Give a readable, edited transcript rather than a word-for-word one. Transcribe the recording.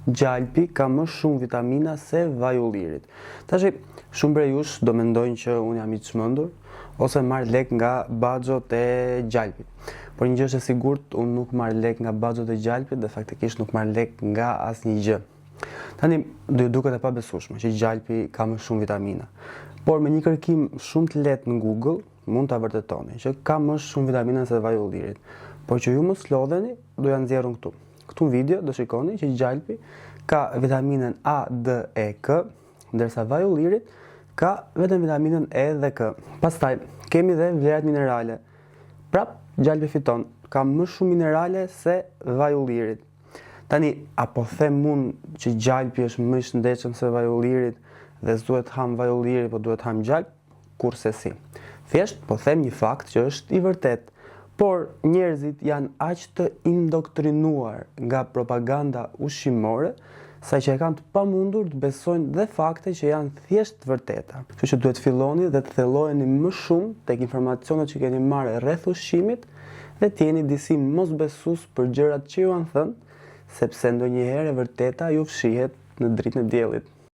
gjalpi ka më shumë vitamina se vaj ullirit. Tash shumë prej jush do mendojnë që unë jam i çmendur ose marr lek nga baxhot e gjalpit. Por një gjë është e sigurt, unë nuk marr lek nga baxhot e gjalpit dhe faktikisht nuk marr lek nga asnjë gjë. Tani do ju duket e pabesueshme që gjalpi ka më shumë vitamina. Por me një kërkim shumë të lehtë në Google mund ta vërtetoni që ka më shumë vitamina se vaj ullirit. Por që ju mos lodheni, do ja nxjerrun këtu. Këtu në video do shikoni që gjalpi ka vitaminën A, D, E, K, ndërsa vaj ullirit ka vetëm vitaminën E dhe K. Pastaj kemi dhe vlerat minerale. Prap gjalpi fiton, ka më shumë minerale se vaj ullirit. Tani, apo them unë që gjalpi është më i shëndetshëm se vaj ullirit dhe s'duhet ham vaj ulliri, po duhet ham gjalp? Kurse si. Thjesht po them një fakt që është i vërtet. Por njerëzit janë aq të indoktrinuar nga propaganda ushqimore sa që e kanë të pamundur të besojnë dhe fakte që janë thjesht të vërteta. Kështu që duhet filloni dhe të thelloheni më shumë tek informacionet që keni marrë rreth ushqimit dhe të jeni disi mosbesues për gjërat që ju janë thënë, sepse ndonjëherë e vërteta ju fshihet në dritën e diellit.